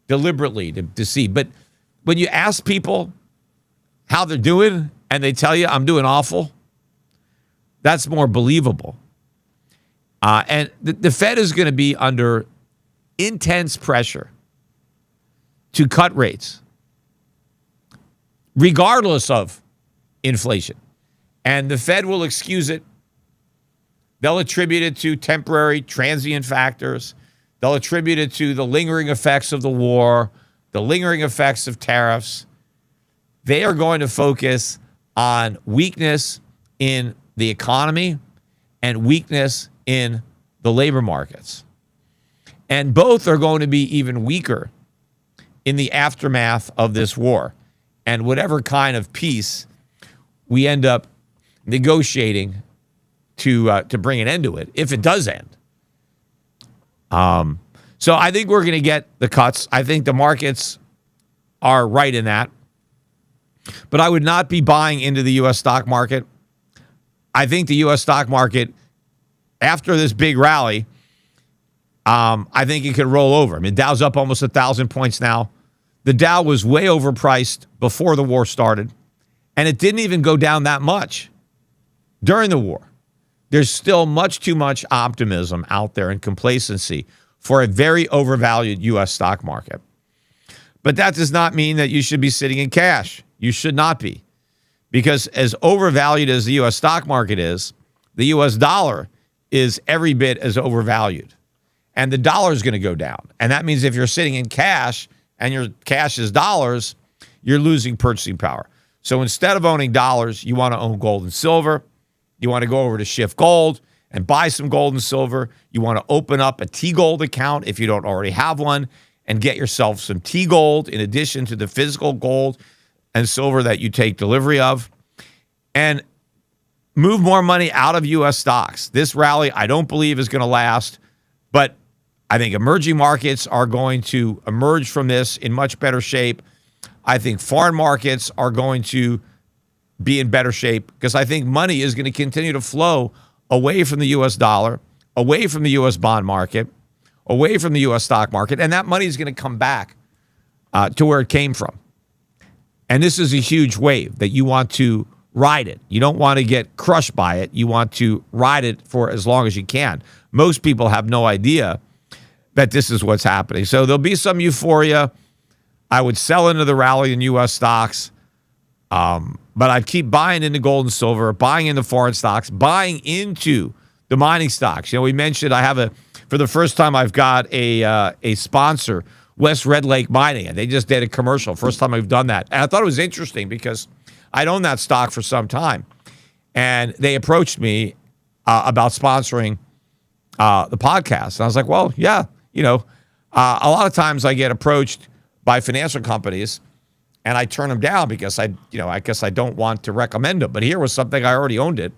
deliberately to deceive. But when you ask people how they're doing and they tell you I'm doing awful, that's more believable. And the Fed is going to be under intense pressure to cut rates, regardless of inflation. And the Fed will excuse it. They'll attribute it to temporary, transient factors. They'll attribute it to the lingering effects of the war, the lingering effects of tariffs. They are going to focus on weakness in the economy and weakness in the labor markets. And both are going to be even weaker in the aftermath of this war. And whatever kind of peace we end up negotiating to bring an end to it, if it does end. So I think we're going to get the cuts. I think the markets are right in that. But I would not be buying into the U.S. stock market. I think the U.S. stock market, after this big rally, I think it could roll over. I mean, Dow's up almost 1,000 points now. The Dow was way overpriced before the war started, and it didn't even go down that much during the war. There's still much too much optimism out there and complacency for a very overvalued U.S. stock market. But that does not mean that you should be sitting in cash. You should not be. Because as overvalued as the U.S. stock market is, the U.S. dollar is every bit as overvalued. And the dollar is going to go down. And that means if you're sitting in cash and your cash is dollars, you're losing purchasing power. So instead of owning dollars, you want to own gold and silver. You want to go over to Schiff Gold and buy some gold and silver. You want to open up a T-Gold account if you don't already have one and get yourself some T-Gold in addition to the physical gold and silver that you take delivery of. And move more money out of U.S. stocks. This rally, I don't believe, is going to last, but I think emerging markets are going to emerge from this in much better shape. I think foreign markets are going to be in better shape because I think money is going to continue to flow away from the U.S. dollar, away from the U.S. bond market, away from the U.S. stock market, and that money is going to come back to where it came from. And this is a huge wave that you want to ride it. You don't want to get crushed by it. You want to ride it for as long as you can. Most people have no idea that this is what's happening. So there'll be some euphoria. I would sell into the rally in U.S. stocks, but I'd keep buying into gold and silver, buying into foreign stocks, buying into the mining stocks. You know, we mentioned for the first time, I've got a sponsor, West Red Lake Mining, and they just did a commercial. First time I've done that. And I thought it was interesting because I'd owned that stock for some time. And they approached me about sponsoring the podcast. And I was like, well, yeah, a lot of times I get approached by financial companies and I turn them down because I guess I don't want to recommend them. But here was something I already owned it.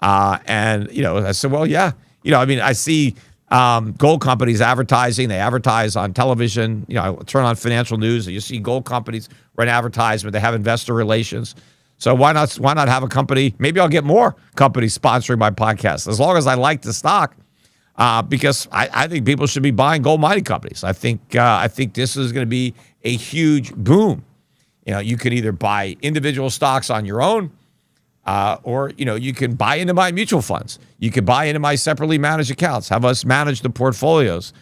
And I said, well, yeah, I see gold companies advertising. They advertise on television. I turn on financial news and you see gold companies run advertisement. They have investor relations. So why not have a company? Maybe I'll get more companies sponsoring my podcast as long as I like the stock, because I think people should be buying gold mining companies. I think this is going to be a huge boom. You could either buy individual stocks on your own, or you can buy into my mutual funds. You can buy into my separately managed accounts. Have us manage the portfolios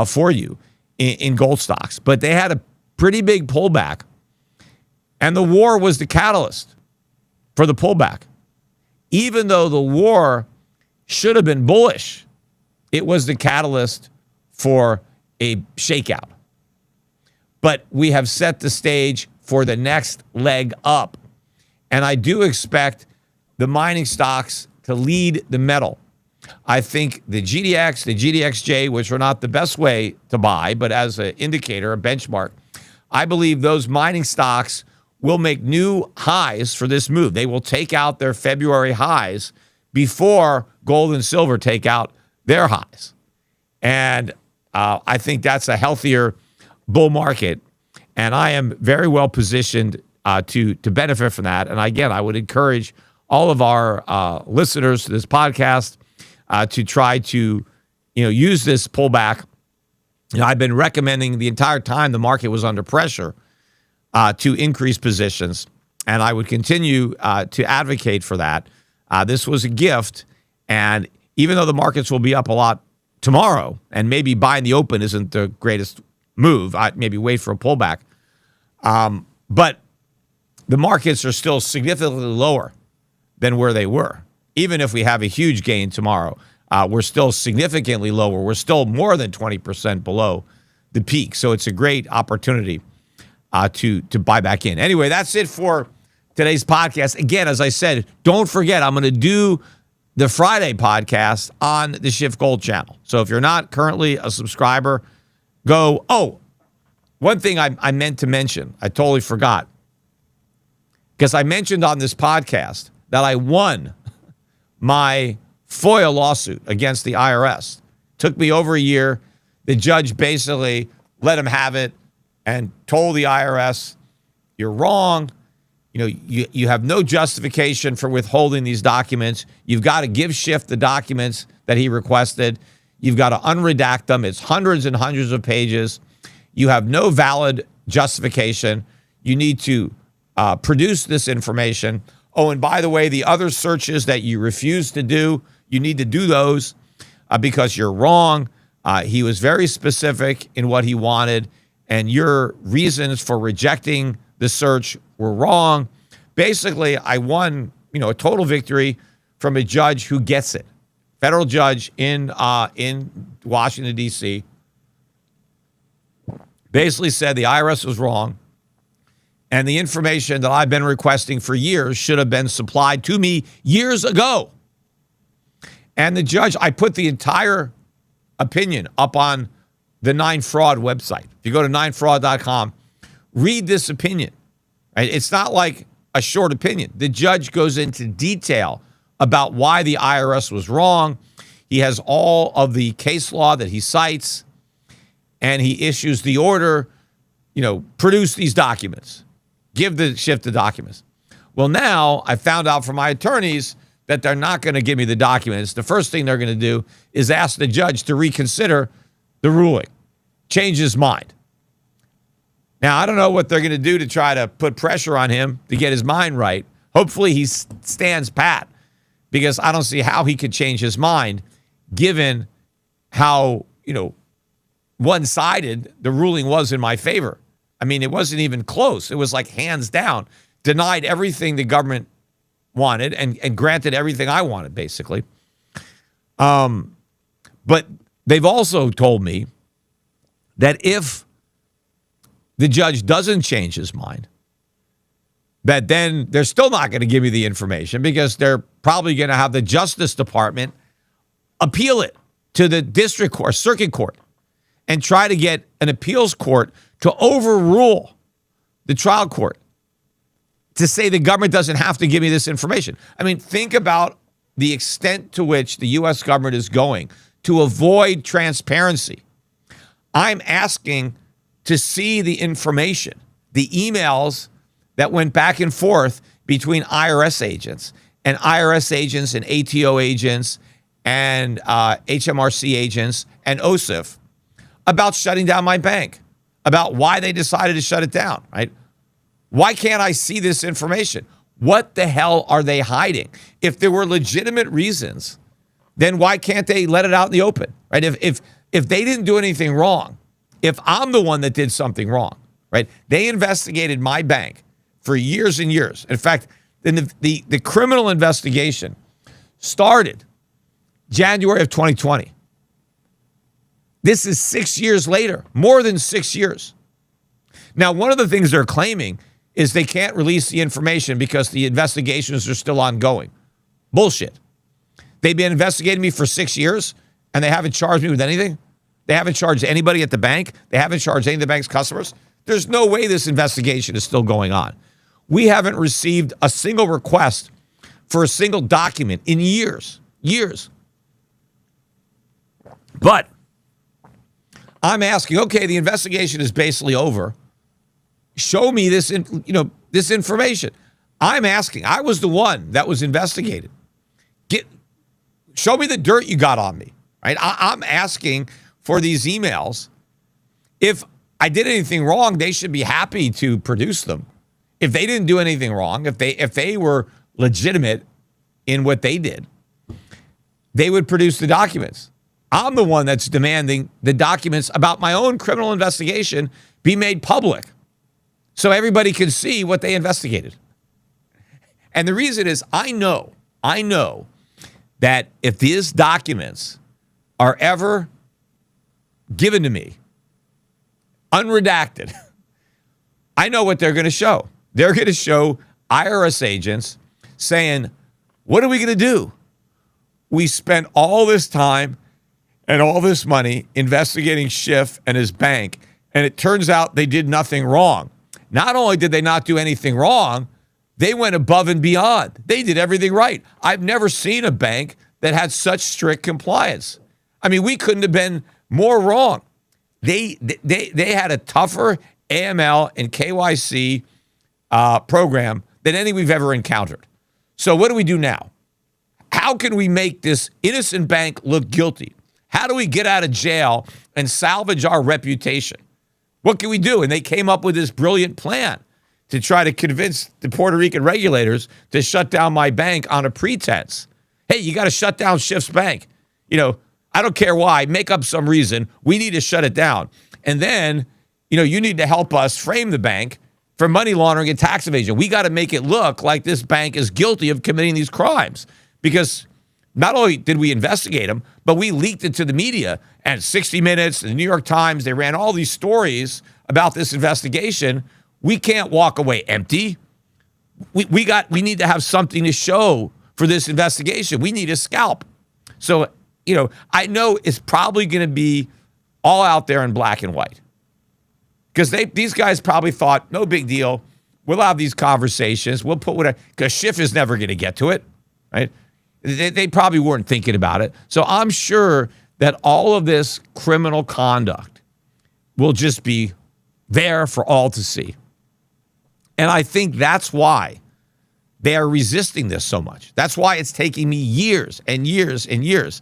for you in gold stocks. But they had a pretty big pullback. And the war was the catalyst for the pullback. Even though the war should have been bullish, it was the catalyst for a shakeout. But we have set the stage for the next leg up. And I do expect the mining stocks to lead the metal. I think the GDX, the GDXJ, which are not the best way to buy, but as an indicator, a benchmark, I believe those mining stocks will make new highs for this move. They will take out their February highs before gold and silver take out their highs. And I think that's a healthier bull market. And I am very well positioned to benefit from that. And again, I would encourage all of our listeners to this podcast to try to use this pullback. I've been recommending the entire time the market was under pressure to increase positions, and I would continue to advocate for that. This was a gift, and even though the markets will be up a lot tomorrow, and maybe buying the open isn't the greatest move, I'd maybe wait for a pullback, but the markets are still significantly lower than where they were. Even if we have a huge gain tomorrow, we're still significantly lower. We're still more than 20% below the peak. So it's a great opportunity to buy back in. Anyway, that's it for today's podcast. Again, as I said, don't forget, I'm going to do the Friday podcast on the Schiff Gold channel. So if you're not currently a subscriber, go. Oh, one thing I meant to mention, I totally forgot, because I mentioned on this podcast that I won my FOIA lawsuit against the IRS. Took me over a year. The judge basically let him have it and told the IRS, you're wrong. You have no justification for withholding these documents. You've got to give Schiff the documents that he requested. You've got to unredact them. It's hundreds and hundreds of pages. You have no valid justification. You need to produce this information. Oh, and by the way, the other searches that you refuse to do, you need to do those because you're wrong. He was very specific in what he wanted, and your reasons for rejecting the search were wrong. Basically, I won, a total victory from a judge who gets it. Federal judge in Washington, D.C. basically said the IRS was wrong, and the information that I've been requesting for years should have been supplied to me years ago. And the judge, I put the entire opinion up on the 9fraud website. If you go to 9fraud.com, read this opinion. Right? It's not like a short opinion. The judge goes into detail about why the IRS was wrong. He has all of the case law that he cites, and he issues the order, produce these documents. Give the Schiff the documents. Well, now I found out from my attorneys that they're not going to give me the documents. The first thing they're going to do is ask the judge to reconsider the ruling, change his mind. Now, I don't know what they're going to do to try to put pressure on him to get his mind right. Hopefully he stands pat, because I don't see how he could change his mind given how, one-sided the ruling was in my favor. I mean, it wasn't even close. It was like hands down, denied everything the government wanted and granted everything I wanted, basically. But they've also told me that if the judge doesn't change his mind, that then they're still not going to give me the information, because they're probably going to have the Justice Department appeal it to the district court, circuit court, and try to get an appeals court to overrule the trial court to say the government doesn't have to give me this information. I mean, think about the extent to which the U.S. government is going to avoid transparency. I'm asking to see the information, the emails that went back and forth between IRS agents and ATO agents and HMRC agents and OSIF about shutting down my bank, about why they decided to shut it down, right? Why can't I see this information? What the hell are they hiding? If there were legitimate reasons, then why can't they let it out in the open, right? If they didn't do anything wrong, if I'm the one that did something wrong, right? They investigated my bank for years and years. In fact, the criminal investigation started January of 2020. This is 6 years later, more than 6 years. Now, one of the things they're claiming is they can't release the information because the investigations are still ongoing. Bullshit. They've been investigating me for 6 years, and they haven't charged me with anything. They haven't charged anybody at the bank. They haven't charged any of the bank's customers. There's no way this investigation is still going on. We haven't received a single request for a single document in years. But I'm asking, okay, the investigation is basically over. Show me this, this information. I'm asking. I was the one that was investigated. Show me the dirt you got on me, right? I'm asking for these emails. If I did anything wrong, they should be happy to produce them. If they didn't do anything wrong, if they were legitimate in what they did, they would produce the documents. I'm the one that's demanding the documents about my own criminal investigation be made public so everybody can see what they investigated. And the reason is I know that if these documents are ever given to me, unredacted, I know what they're going to show. They're going to show IRS agents saying, what are we going to do? We spent all this time and all this money investigating Schiff and his bank, and it turns out they did nothing wrong. Not only did they not do anything wrong, they went above and beyond. They did everything right. I've never seen a bank that had such strict compliance. I mean, we couldn't have been more wrong. They had a tougher AML and KYC program than any we've ever encountered. So what do we do now? How can we make this innocent bank look guilty? How do we get out of jail and salvage our reputation? What can we do? And they came up with this brilliant plan to try to convince the Puerto Rican regulators to shut down my bank on a pretense. Hey, you got to shut down Schiff's bank. You know, I don't care why. Make up some reason. We need to shut it down. And then, you know, you need to help us frame the bank for money laundering and tax evasion. We got to make it look like this bank is guilty of committing these crimes. Because not only did we investigate them, but we leaked it to the media. And 60 Minutes, the New York Times, they ran all these stories about this investigation. We can't walk away empty. We need to have something to show for this investigation. We need a scalp. So, you know, I know it's probably going to be all out there in black and white. Because these guys probably thought, no big deal. We'll have these conversations. We'll put whatever, because Schiff is never going to get to it, right? They probably weren't thinking about it. So I'm sure that all of this criminal conduct will just be there for all to see. And I think that's why they are resisting this so much. That's why it's taking me years and years and years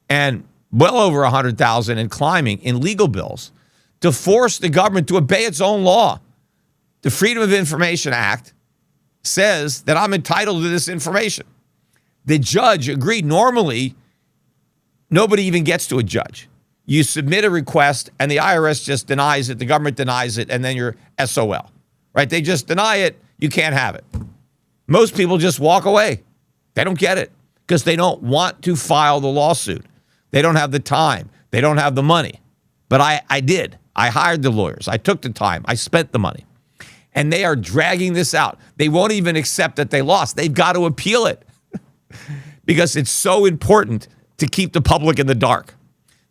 and well over 100,000 and climbing in legal bills to force the government to obey its own law. The Freedom of Information Act says that I'm entitled to this information. The judge agreed. Normally, nobody even gets to a judge. You submit a request and the IRS just denies it, the government denies it, and then you're SOL, right? They just deny it, you can't have it. Most people just walk away. They don't get it because they don't want to file the lawsuit. They don't have the time. They don't have the money. But I did. I hired the lawyers. I took the time. I spent the money. And they are dragging this out. They won't even accept that they lost. They've got to appeal it. Because it's so important to keep the public in the dark.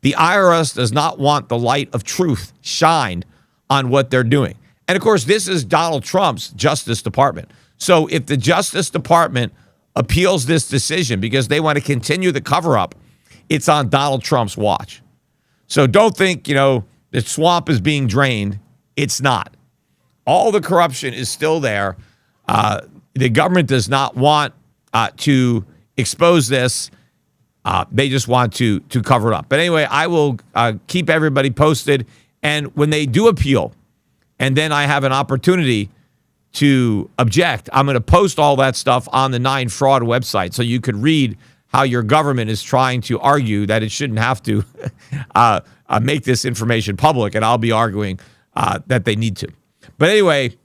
The IRS does not want the light of truth shined on what they're doing. And of course, this is Donald Trump's Justice Department. So if the Justice Department appeals this decision because they want to continue the cover-up, it's on Donald Trump's watch. So don't think, you know, the swamp is being drained. It's not. All the corruption is still there. The government does not want to expose this. They just want to cover it up. But anyway, I will keep everybody posted. And when they do appeal, and then I have an opportunity to object, I'm going to post all that stuff on the 9 Fraud website so you could read how your government is trying to argue that it shouldn't have to make this information public. And I'll be arguing that they need to. But anyway,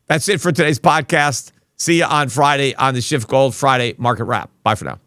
that's it for today's podcast. See you on Friday on the Schiff Gold Friday Market Wrap. Bye for now.